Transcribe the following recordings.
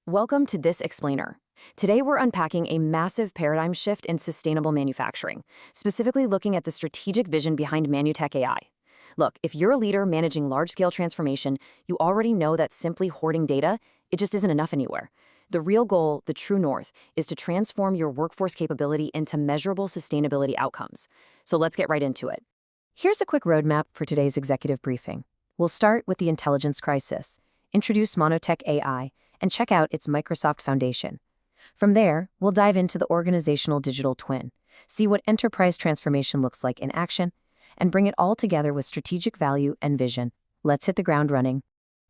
Welcome to This Explainer. Today we're unpacking a massive paradigm shift in sustainable manufacturing, specifically looking at the strategic vision behind ManuTech AI. Look, if you're a leader managing large-scale transformation, you already know that simply hoarding data, it just isn't enough anywhere. The real goal, the true north, is to transform your workforce capability into measurable sustainability outcomes. So let's get right into it. Here's a quick roadmap for today's executive briefing. We'll start with the intelligence crisis, introduce ManuTech AI, and check out its Microsoft Foundation. From there, we'll dive into the organizational digital twin, see what enterprise transformation looks like in action, and bring it all together with strategic value and vision. Let's hit the ground running.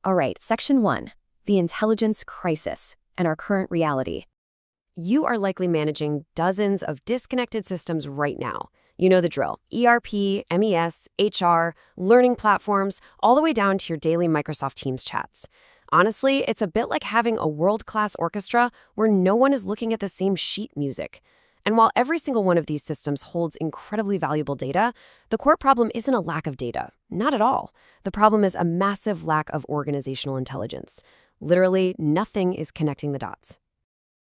All right, Section 1, the intelligence crisis and our current reality. You are likely managing dozens of disconnected systems right now. You know the drill. ERP, MES, HR, learning platforms, all the way down to your daily Microsoft Teams chats. Honestly, it's a bit like having a world-class orchestra where no one is looking at the same sheet music. And while every single one of these systems holds incredibly valuable data, the core problem isn't a lack of data. Not at all. The problem is a massive lack of organizational intelligence. Literally, nothing is connecting the dots.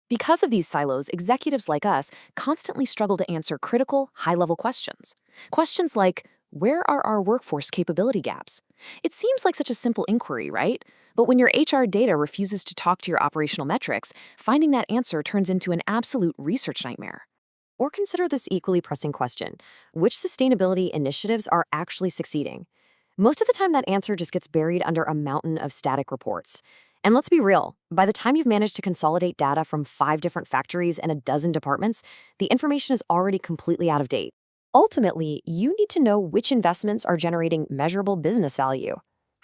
Because of these silos, executives like us constantly struggle to answer critical, high-level questions. Questions like, where are our workforce capability gaps? It seems like such a simple inquiry, right? But when your HR data refuses to talk to your operational metrics, finding that answer turns into an absolute research nightmare. Or consider this equally pressing question: which sustainability initiatives are actually succeeding? Most of the time, that answer just gets buried under a mountain of static reports. And let's be real, by the time you've managed to consolidate data from 5 different factories and a dozen departments, the information is already completely out of date. Ultimately, you need to know which investments are generating measurable business value.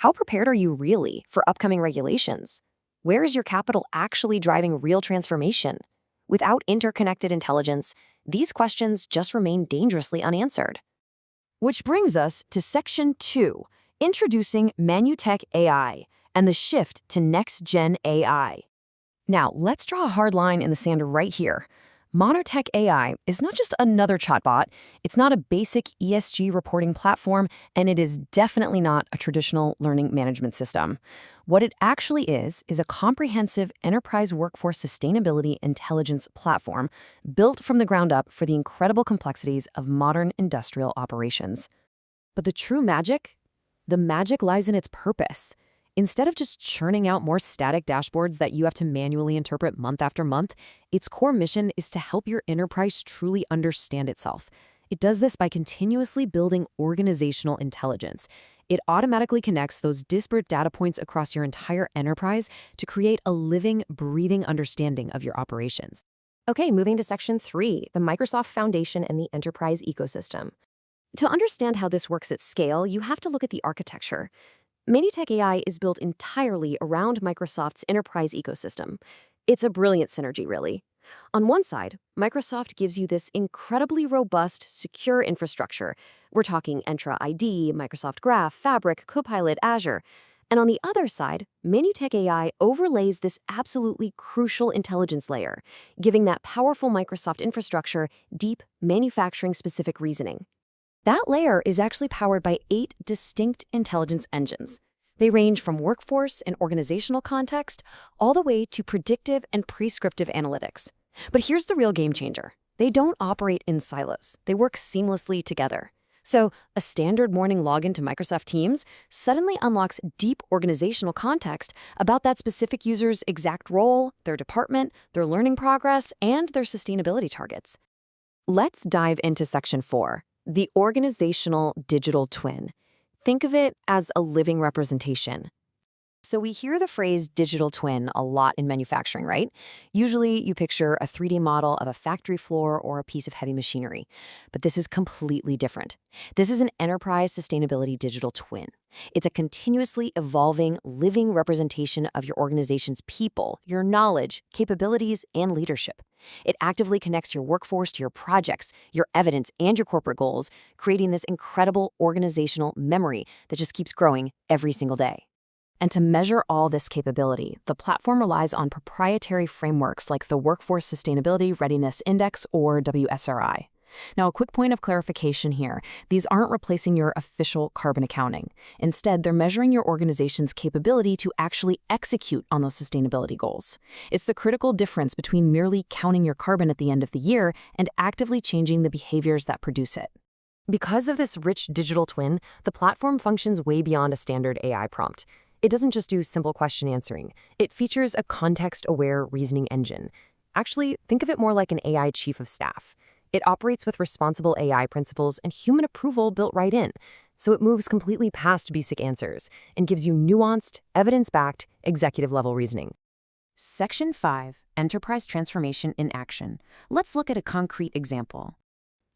How prepared are you really for upcoming regulations? Where is your capital actually driving real transformation? Without interconnected intelligence, these questions just remain dangerously unanswered. Which brings us to Section 2, introducing ManuTech AI and the shift to next-gen AI. Now, let's draw a hard line in the sand right here. ManuTech AI is not just another chatbot, it's not a basic ESG reporting platform, and it is definitely not a traditional learning management system. What it actually is a comprehensive enterprise workforce sustainability intelligence platform built from the ground up for the incredible complexities of modern industrial operations. But the true magic? The magic lies in its purpose. Instead of just churning out more static dashboards that you have to manually interpret month after month, its core mission is to help your enterprise truly understand itself. It does this by continuously building organizational intelligence. It automatically connects those disparate data points across your entire enterprise to create a living, breathing understanding of your operations. Okay, moving to Section 3, the Microsoft Foundation and the enterprise ecosystem. To understand how this works at scale, you have to look at the architecture. ManuTech AI is built entirely around Microsoft's enterprise ecosystem. It's a brilliant synergy, really. On one side, Microsoft gives you this incredibly robust, secure infrastructure. We're talking Entra ID, Microsoft Graph, Fabric, Copilot, Azure. And on the other side, ManuTech AI overlays this absolutely crucial intelligence layer, giving that powerful Microsoft infrastructure deep, manufacturing-specific reasoning. That layer is actually powered by 8 distinct intelligence engines. They range from workforce and organizational context all the way to predictive and prescriptive analytics. But here's the real game changer. They don't operate in silos. They work seamlessly together. So a standard morning login to Microsoft Teams suddenly unlocks deep organizational context about that specific user's exact role, their department, their learning progress, and their sustainability targets. Let's dive into Section 4. The organizational digital twin. Think of it as a living representation. So we hear the phrase digital twin a lot in manufacturing, right? Usually you picture a 3D model of a factory floor or a piece of heavy machinery. But this is completely different. This is an enterprise sustainability digital twin. It's a continuously evolving, living representation of your organization's people, your knowledge, capabilities, and leadership. It actively connects your workforce to your projects, your evidence, and your corporate goals, creating this incredible organizational memory that just keeps growing every single day. And to measure all this capability, the platform relies on proprietary frameworks like the Workforce Sustainability Readiness Index, or WSRI. Now, a quick point of clarification here. These aren't replacing your official carbon accounting. Instead, they're measuring your organization's capability to actually execute on those sustainability goals. It's the critical difference between merely counting your carbon at the end of the year and actively changing the behaviors that produce it. Because of this rich digital twin, the platform functions way beyond a standard AI prompt. It doesn't just do simple question answering. It features a context-aware reasoning engine. Actually, think of it more like an AI chief of staff. It operates with responsible AI principles and human approval built right in, so it moves completely past basic answers and gives you nuanced, evidence-backed, executive-level reasoning. Section 5, Enterprise Transformation in Action. Let's look at a concrete example.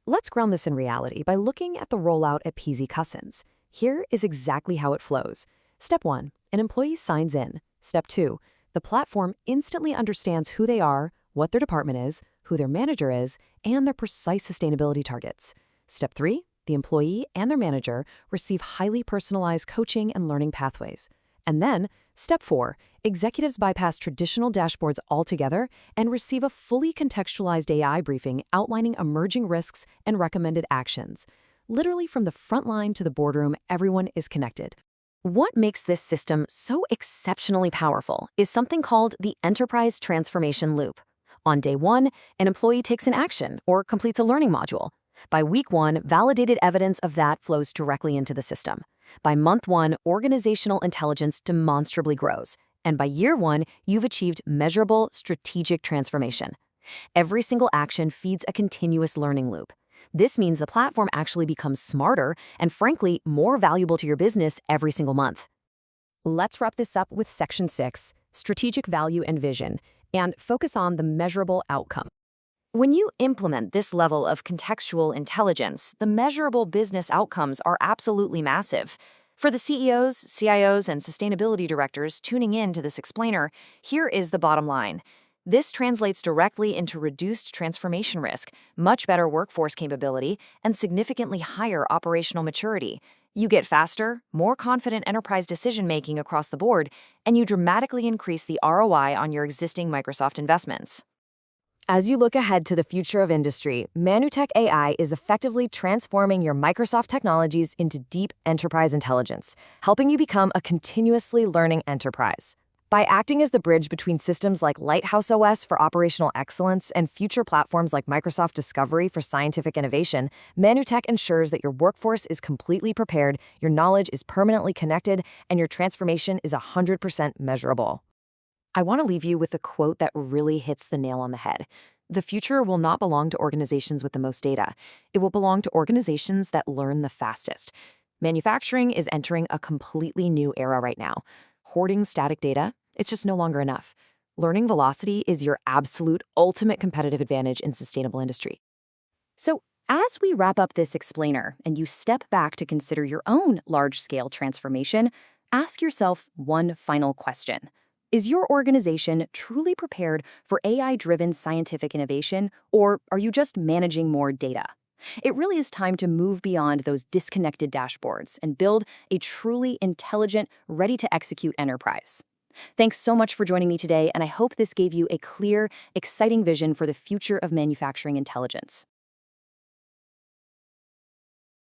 Let's ground this in reality by looking at the rollout at PZ Cussons. Here is exactly how it flows. Step 1, an employee signs in. Step 2, the platform instantly understands who they are, what their department is, who their manager is, and their precise sustainability targets. Step 3, the employee and their manager receive highly personalized coaching and learning pathways. And then, Step 4, executives bypass traditional dashboards altogether and receive a fully contextualized AI briefing outlining emerging risks and recommended actions. Literally from the front line to the boardroom, everyone is connected. What makes this system so exceptionally powerful is something called the Enterprise Transformation Loop. On day 1, an employee takes an action or completes a learning module. By week 1, validated evidence of that flows directly into the system. By month 1, organizational intelligence demonstrably grows. And by year 1, you've achieved measurable strategic transformation. Every single action feeds a continuous learning loop. This means the platform actually becomes smarter and, frankly, more valuable to your business every single month. Let's wrap this up with Section 6, Strategic Value and Vision, and focus on the measurable outcome. When you implement this level of contextual intelligence, the measurable business outcomes are absolutely massive. For the CEOs, CIOs, and sustainability directors tuning in to this explainer, here is the bottom line. This translates directly into reduced transformation risk, much better workforce capability, and significantly higher operational maturity. You get faster, more confident enterprise decision-making across the board, and you dramatically increase the ROI on your existing Microsoft investments. As you look ahead to the future of industry, ManuTech AI is effectively transforming your Microsoft technologies into deep enterprise intelligence, helping you become a continuously learning enterprise. By acting as the bridge between systems like Lighthouse OS for operational excellence and future platforms like Microsoft Discovery for scientific innovation, ManuTech ensures that your workforce is completely prepared, your knowledge is permanently connected, and your transformation is 100% measurable. I want to leave you with a quote that really hits the nail on the head. The future will not belong to organizations with the most data. It will belong to organizations that learn the fastest. Manufacturing is entering a completely new era right now. Hoarding static data, it's just no longer enough. Learning velocity is your absolute ultimate competitive advantage in sustainable industry. So, as we wrap up this explainer and you step back to consider your own large-scale transformation, ask yourself one final question. Is your organization truly prepared for AI-driven scientific innovation, or are you just managing more data? It really is time to move beyond those disconnected dashboards and build a truly intelligent, ready-to-execute enterprise. Thanks so much for joining me today, and I hope this gave you a clear, exciting vision for the future of manufacturing intelligence.